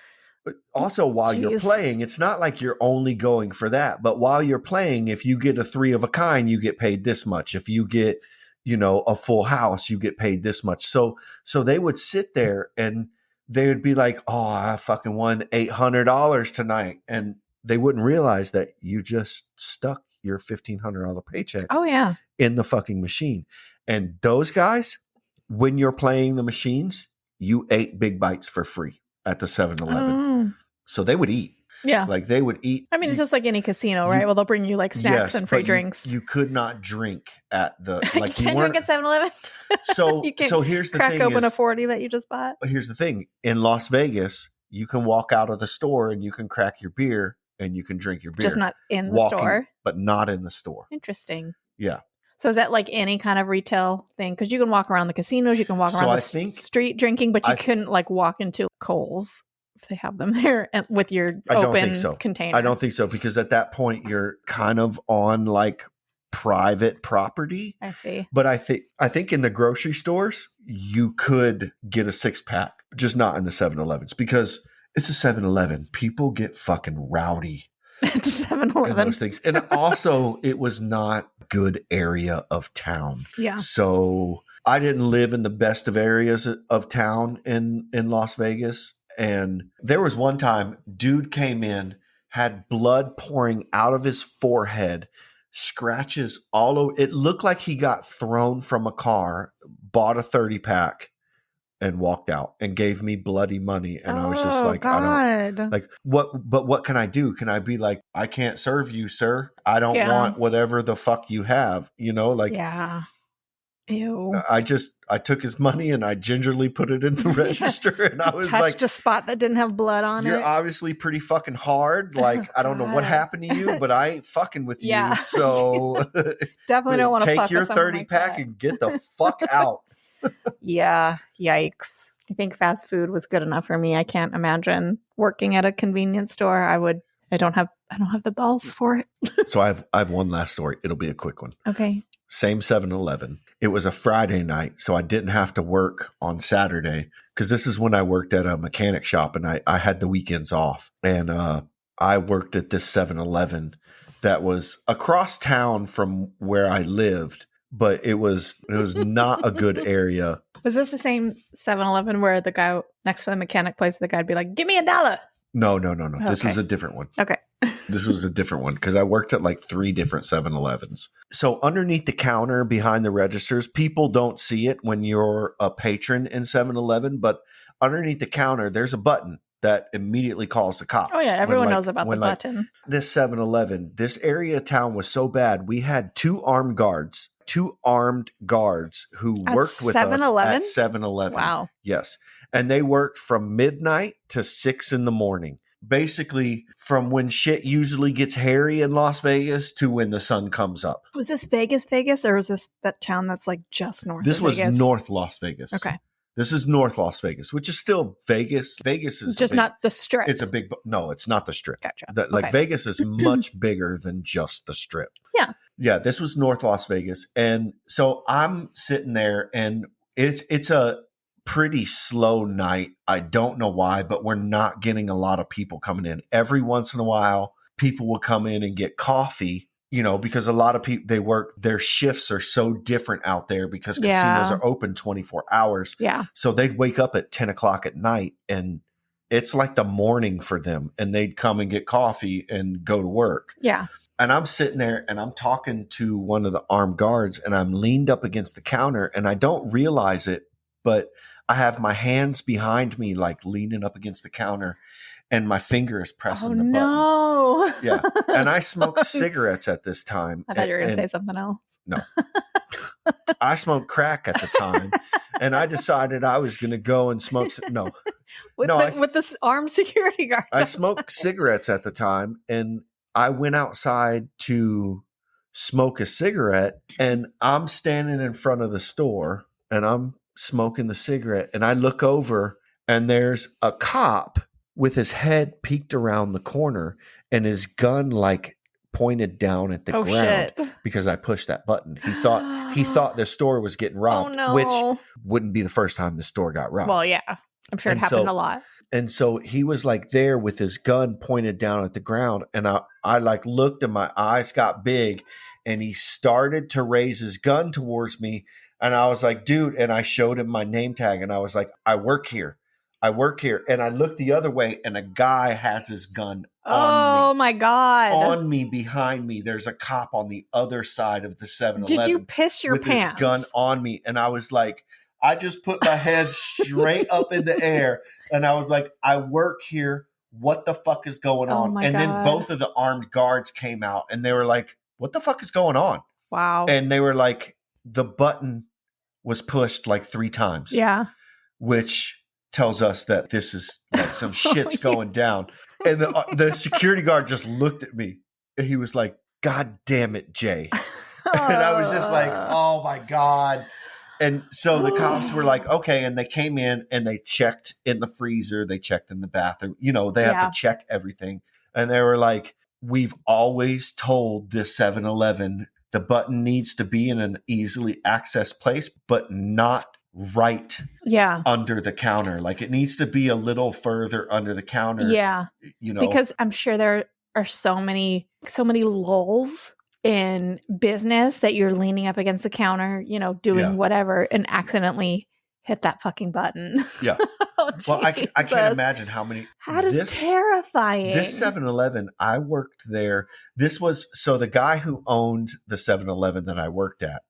But also while you're Jeez. playing, it's not like you're only going for that. But while you're playing, if you get a 3 of a kind, you get paid this much. If you get, you know, a full house, you get paid this much. So they would sit there and they would be like, oh, I fucking won $800 tonight. And they wouldn't realize that you just stuck your $1,500 paycheck Oh, yeah. in the fucking machine. And those guys, when you're playing the machines, you ate big bites for free at the 7-Eleven. Oh. So they would eat. Yeah. Like they would eat. I mean, it's just like any casino, right? Well, they'll bring you like snacks Yes, and free but drinks. You could not drink at the like you can't drink at 7-Eleven. So You can't so here's the Crack thing open a is, 40 that you just bought. here's the thing. In Las Vegas, you can walk out of the store and you can crack your beer and you can drink your beer. Just not in the walking, store. but not in the store. Interesting. Yeah. So is that like any kind of retail thing? Because you can walk around the casinos, you can walk So around I the think- street drinking, but you I couldn't like walk into Kohl's if they have them there and with your I don't open think so. container. I don't think so because at that point you're kind of on like private property. I see. But I think in the grocery stores, you could get a 6-pack, just not in the 7-Elevens, because it's a 7-Eleven. People get fucking rowdy At the in 7-Eleven. those things. And also, it was not a good area of town. Yeah. So I didn't live in the best of areas of town in Las Vegas. And there was one time, dude came in, had blood pouring out of his forehead, scratches all over. It looked like he got thrown from a car, bought a 30-pack, and walked out and gave me bloody money. And I was just like, I don't like what can I do? Can I be like, I can't serve you, sir. I don't want whatever the fuck you have, like, yeah. Ew. I took his money and I gingerly put it in the register, and I was Touched like, a spot that didn't have blood on you're it. obviously pretty fucking hard. Like, I don't know what happened to you, but I ain't fucking with Yeah. you. So Definitely don't want to take fuck your with someone 30-pack like and get the fuck out. that. Yeah. Yikes. I think fast food was good enough for me. I can't imagine working at a convenience store. I don't have the balls for it. So I have one last story. It'll be a quick one. Okay. Same 7-Eleven. It was a Friday night, so I didn't have to work on Saturday, because this is when I worked at a mechanic shop and I had the weekends off. And I worked at this 7-Eleven that was across town from where I lived, but it was not a good area. Was this the same 7-Eleven where the guy next to the mechanic place, the guy'd be like, "Give me $1." No. This Okay. was a different one. Okay. This was a different one because I worked at like 3 different 7-Elevens. So underneath the counter behind the registers, people don't see it when you're a patron in 7-Eleven, but underneath the counter, there's a button that immediately calls the cops. Oh yeah, everyone knows about the button. This 7-Eleven, this area of town was so bad. We had 2 armed guards who At worked with 7-Eleven? us at 7-Eleven. Wow. Yes. And they worked from midnight to 6 a.m. Basically, from when shit usually gets hairy in Las Vegas to when the sun comes up. Was this Vegas, or was this that town that's like just north This of was Vegas? North Las Vegas. Okay. This is North Las Vegas, which is still Vegas. Vegas is Just not the Strip. It's a big. No, it's not the Strip. Gotcha. Like Vegas is much bigger than just the Strip. Yeah. Yeah. This was North Las Vegas, and so I'm sitting there, and it's a pretty slow night. I don't know why, but we're not getting a lot of people coming in. Every once in a while, people will come in and get coffee, because a lot of people, their shifts are so different out there because casinos are open 24 hours. Yeah. So they'd wake up at 10 o'clock at night and it's like the morning for them, and they'd come and get coffee and go to work. Yeah. And I'm sitting there and I'm talking to one of the armed guards, and I'm leaned up against the counter, and I don't realize it, but I have my hands behind me, like leaning up against the counter, and my finger is pressing the button. No. Yeah. And I smoked cigarettes at this time. I thought you were going to say something else. No. I smoked crack at the time, and I decided I was going to go and smoke. With the armed security guards. I smoked cigarettes at the time, and I went outside to smoke a cigarette, and I'm standing in front of the store, and I'm smoking the cigarette, and I look over, and there's a cop with his head peeked around the corner and his gun like pointed down at the ground. Shit. Because I pushed that button. He thought the store was getting robbed, which wouldn't be the first time the store got robbed. Well, yeah. I'm sure it happened a lot. And so he was like there with his gun pointed down at the ground, and I like looked and my eyes got big, and he started to raise his gun towards me. And I was like, dude, and I showed him my name tag, and I was like, I work here. And I looked the other way, and a guy has his gun on me. Oh my God. On me, behind me. There's a cop on the other side of the 7-Eleven. Did you piss your with pants? His gun on me. And I was like, I just put my head straight up in the air, and I was like, I work here. What the fuck is going on? My and God. then both of the armed guards came out, and they were like, what the fuck is going on? Wow. And they were like, the button was pushed like 3 times. Yeah. Which tells us that this is like some shit's going down. And the security guard just looked at me, and he was like, God damn it, Jay. And I was just like, oh my God. And so the cops were like, okay. And they came in and they checked in the freezer. They checked in the bathroom. They have to check everything. And they were like, we've always told this 7-Eleven the button needs to be in an easily accessed place, but not right Yeah. under the counter. Like it needs to be a little further under the counter. Yeah. You know, Because I'm sure there are so many lulls in business that you're leaning up against the counter, doing Yeah. whatever and accidentally hit that fucking button. Yeah. Oh, well, I can't Jesus. imagine how many. That is terrifying. This 7-Eleven, I worked there. So the guy who owned the 7-Eleven that I worked at,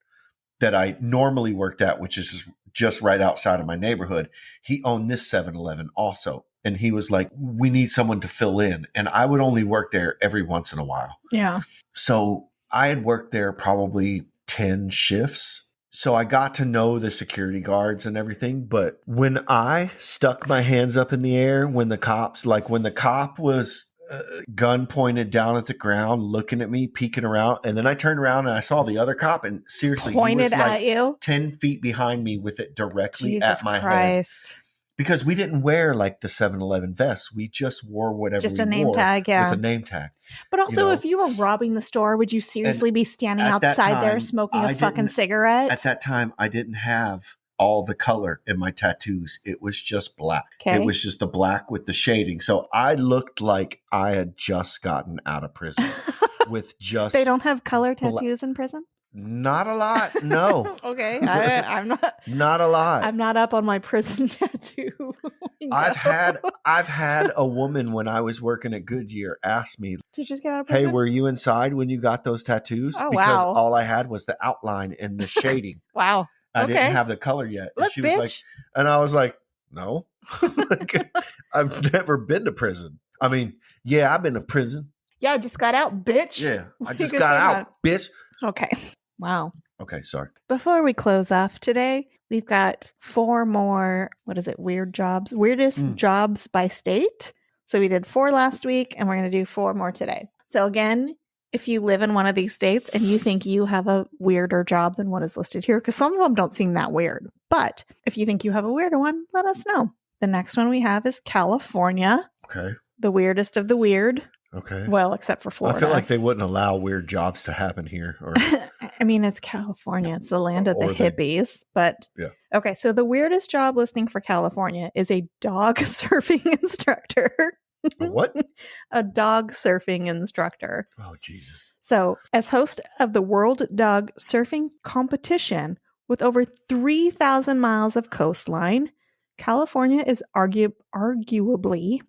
that I normally worked at, which is just right outside of my neighborhood, he owned this 7-Eleven also. And he was like, we need someone to fill in. And I would only work there every once in a while. Yeah. So I had worked there probably 10 shifts. So I got to know the security guards and everything. But when I stuck my hands up in the air, when the cop was gun pointed down at the ground, looking at me, peeking around, and then I turned around and I saw the other cop, and seriously, pointed he was at you 10 feet behind me with it directly Jesus at my Christ. head. Because we didn't wear like the 7-Eleven vests. We just wore whatever Just we a name wore tag, yeah. with a name tag. But also, if you were robbing the store, would you seriously be standing at that outside there time, smoking I a fucking didn't- cigarette? At that time, I didn't have all the color in my tattoos. It was just black. Okay. It was just the black with the shading. So I looked like I had just gotten out of prison with just They don't have color tattoos in prison? not a lot. No, Okay. I'm not. not a lot. I'm not up on my prison tattoo. I've had a woman when I was working at Goodyear ask me, Did you just get out of "Hey, prison? were you inside when you got those tattoos?" Oh, because wow. all I had was the outline and the shading. Wow. I Okay. didn't have the color yet. And Look, she was bitch. like, and I was like, no, Like, I've never been to prison. I mean, yeah, I've been to prison. Yeah, I just got out, bitch. Yeah, I You just could got say out, bitch. Okay. Wow. Okay, sorry. Before we close off today, we've got 4 more, weird jobs? Weirdest jobs by state. So we did 4 last week, and we're going to do 4 more today. So again, if you live in one of these states and you think you have a weirder job than what is listed here, because some of them don't seem that weird, but if you think you have a weirder one, let us know. The next one we have is California, Okay, the weirdest of the weird. okay. Well, except for Florida. I feel like they wouldn't allow weird jobs to happen here. Or I mean, it's California. It's the land of the Or they- hippies. But Yeah. Okay, so the weirdest job listing for California is a dog surfing instructor. what? A dog surfing instructor. Oh, Jesus. So, as host of the World Dog Surfing Competition with over 3,000 miles of coastline, California is arguably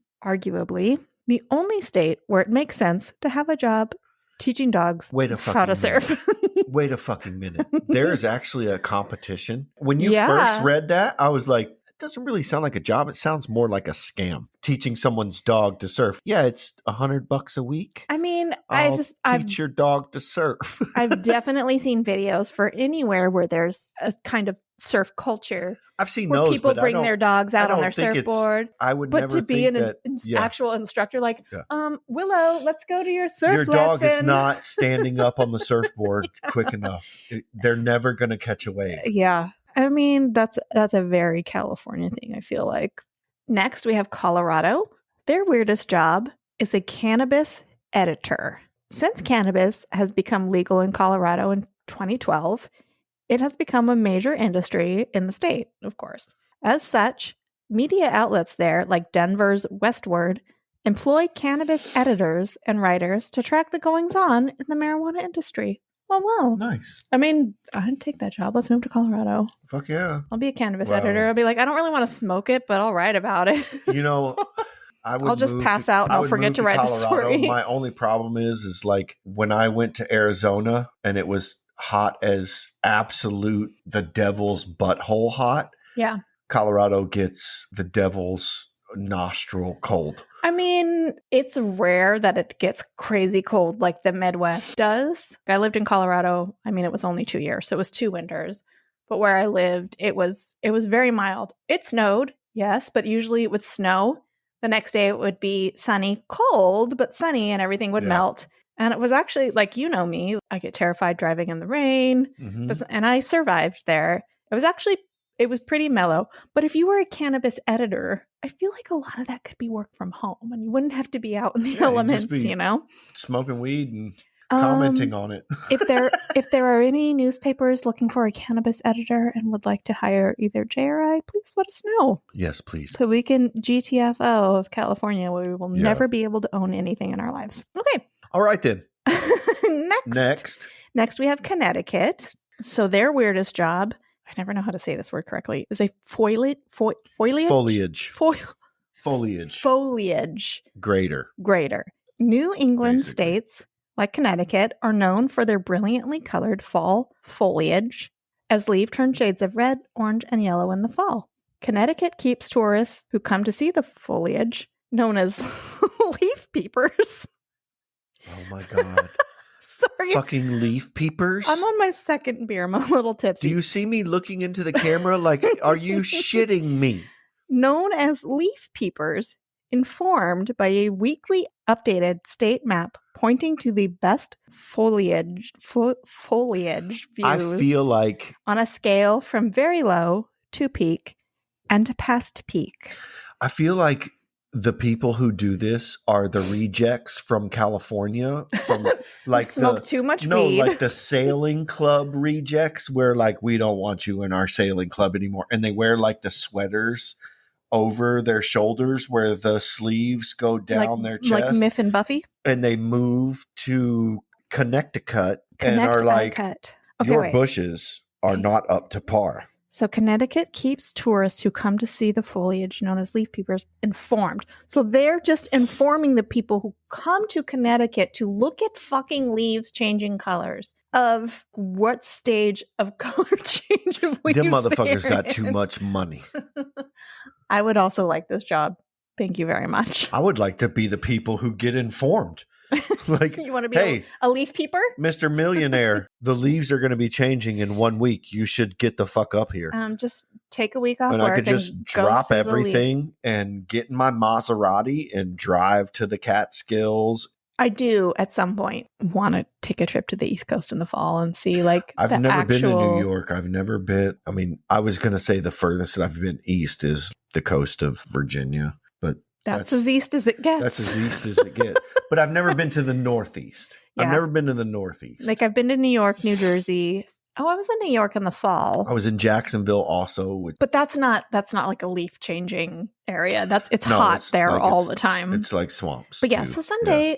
the only state where it makes sense to have a job teaching dogs Wait a how to fucking surf. Wait a fucking minute. There is actually a competition. When you Yeah. first read that, I was like, it doesn't really sound like a job. It sounds more like a scam. Teaching someone's dog to surf. Yeah, it's $100 a week. I mean, I'll I've teach your dog to surf. I've definitely seen videos for anywhere where there's a kind of surf culture I've seen where those, people but I bring don't, their dogs out I on their don't think it's- surfboard. I would But never to be think an that. Yeah. actual instructor, like, Yeah. Willow, let's go to your surf Your dog lesson. is not standing up on the surfboard quick enough. They're never going to catch a wave. Yeah. I mean, that's a very California thing, I feel like. Next, we have Colorado. Their weirdest job is a cannabis editor. Since cannabis has become legal in Colorado in 2012, it has become a major industry in the state, of course. As such, media outlets there, like Denver's Westward, employ cannabis editors and writers to track the goings-on in the marijuana industry. Well, whoa. Nice. I mean, I'd take that job. Let's move to Colorado. Fuck yeah. I'll be a cannabis Wow. editor. I'll be like, I don't really want to smoke it, but I'll write about it. You know, I would I'll just move pass to- out and I I'll would forget move to write the Colorado. story. My only problem is like when I went to Arizona and it was hot as absolute the devil's butthole hot. Yeah. Colorado gets the devil's nostril cold. I mean, it's rare that it gets crazy cold like the Midwest does. I lived in Colorado. I mean, it was only 2 years, so it was 2 winters. But where I lived, it was very mild. It snowed, yes, but usually it would snow. The next day it would be sunny, cold, but sunny, and everything would Yeah. melt. And it was actually, like, you know me, I get terrified driving in the rain. Mhm. And I survived there. It was pretty mellow. But if you were a cannabis editor, I feel like a lot of that could be work from home and you wouldn't have to be out in the Yeah, you'd just elements, be- you know? Smoking weed and commenting on it. if there are any newspapers looking for a cannabis editor and would like to hire either Jay or I, please let us know. Yes, please. So we can GTFO of California, where we will Yeah. never be able to own anything in our lives. Okay. All right then. Next we have Connecticut. So their weirdest job, I never know how to say this word correctly, is a foliage. Foliage Grader. New England Basically. states, like Connecticut, are known for their brilliantly colored fall foliage, as leaves turn shades of red, orange, and yellow in the fall. Connecticut keeps tourists who come to see the foliage, known as leaf peepers. Oh my God. Sorry. Fucking leaf peepers? I'm on my second beer. I'm a little tipsy. Do you see me looking into the camera like, are you shitting me? Known as leaf peepers, informed by a weekly updated state map pointing to the best foliage views I feel like on a scale from very low to peak and past peak. I feel like the people who do this are the rejects from California, from like smoked too much no, weed. like the sailing club rejects, where like we don't want you in our sailing club anymore, and they wear like the sweaters over their shoulders where the sleeves go down their chest, like Meth and Buffy, and they move to Connecticut and are like, your bushes are not up to par. So Connecticut keeps tourists who come to see the foliage, known as leaf peepers, informed. So they're just informing the people who come to Connecticut to look at fucking leaves changing colors of what stage of color change of leaves. Them motherfuckers they're got in. too much money. I would also like this job. Thank you very much. I would like to be the people who get informed. Like, You want to be hey, a leaf peeper? Mr. Millionaire, the leaves are going to be changing in 1 week. You should get the fuck up here. Just take a week off And work I could just and go drop see the leaves. everything and get in my Maserati and drive to the Catskills. I do at some point want to take a trip to the East Coast in the fall and see I've never been to New York. I've never been. I mean, I was going to say the furthest that I've been east is the coast of Virginia, but That's as east as it gets. That's as east as it gets. But I've never been to the Northeast. Yeah. I've never been to the Northeast. Like I've been to New York, New Jersey. Oh, I was in New York in the fall. I was in Jacksonville also. But that's not like a leaf changing area. It's hot there like all the time. It's like swamps. But yeah, too. so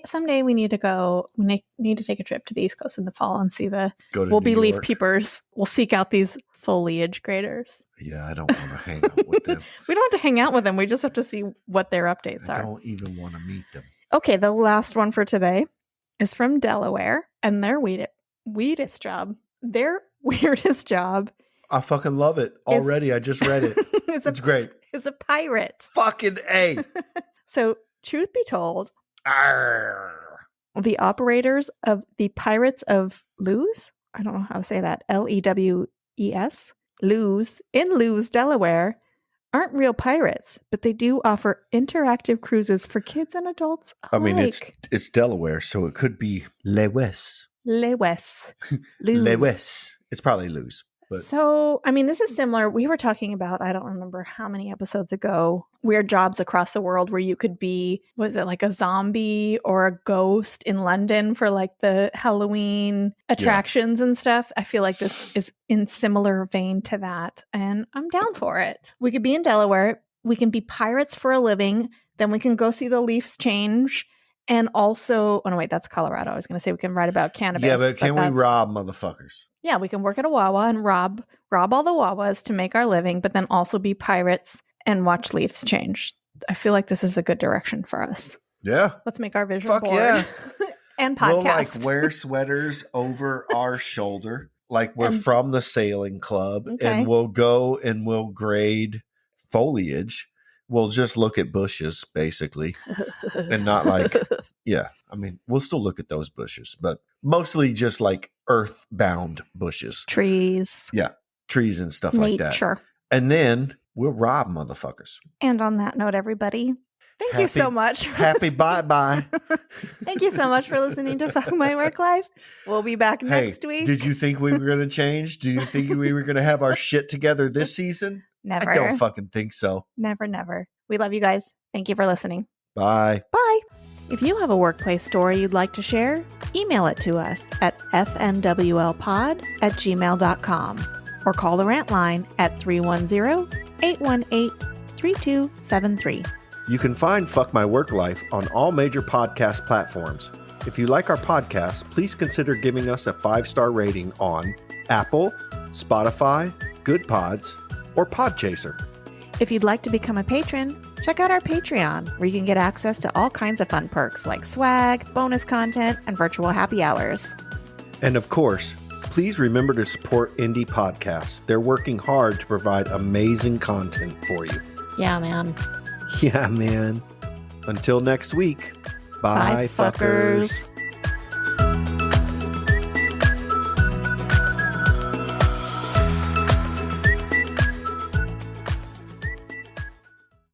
someday we need to go. We need to take a trip to the East Coast in the fall and see we'll be New leaf York. peepers. We'll seek out these foliage graders. Yeah, I don't want to hang out with them. We don't have to hang out with them. We just have to see what their updates I are. don't even want to meet them. Okay, the last one for today is from Delaware, and their weirdest job. Their weirdest job. I fucking love it already. I just read it. It's great. Is a pirate. Fucking A. So, truth be told, Arr. the operators of the Pirates of Lewes, I don't know how to say that, Lewes, Lewes, in Lewes, Delaware, aren't real pirates, but they do offer interactive cruises for kids and adults alike. I mean, it's Delaware, so it could be Lewes. Lewes. Lewes. It's probably Lewes. But So, I mean, this is similar. We were talking about, I don't remember how many episodes ago, weird jobs across the world where you could be, was it like a zombie or a ghost in London for like the Halloween attractions and stuff? I feel like this is in similar vein to that. And I'm down for it. We could be in Delaware. We can be pirates for a living. Then we can go see the leaves change. And also, oh no, wait, that's Colorado. I was going to say we can write about cannabis. yeah, but can we rob motherfuckers? Yeah, we can work at a Wawa and rob all the Wawas to make our living, but then also be pirates and watch leaves change. I feel like this is a good direction for us. Yeah. Let's make our vision Fuck board yeah. and podcast. We'll like wear sweaters over our shoulder, like we're from the sailing club, and we'll go and we'll grade foliage. We'll just look at bushes, basically, and not like, yeah. I mean, we'll still look at those bushes, but mostly just like earthbound bushes. Trees. Yeah. Trees and stuff like that. Nature. And then we'll rob motherfuckers. And on that note, everybody, thank you so much. Happy bye-bye. Thank you so much for listening to Fuck My Work Life. We'll be back next week. Did you think we were going to change? Do you think we were going to have our shit together this season? Never. I don't fucking think so. Never, never. We love you guys. Thank you for listening. Bye. Bye. If you have a workplace story you'd like to share, email it to us at fmwlpod@gmail.com or call the rant line at 310-818-3273. You can find Fuck My Work Life on all major podcast platforms. If you like our podcast, please consider giving us a 5-star rating on Apple, Spotify, Good Pods, or Podchaser. If you'd like to become a patron, check out our Patreon, where you can get access to all kinds of fun perks like swag, bonus content, and virtual happy hours. And of course, please remember to support indie podcasts. They're working hard to provide amazing content for you. Yeah, man. Yeah, man. Until next week, bye, fuckers.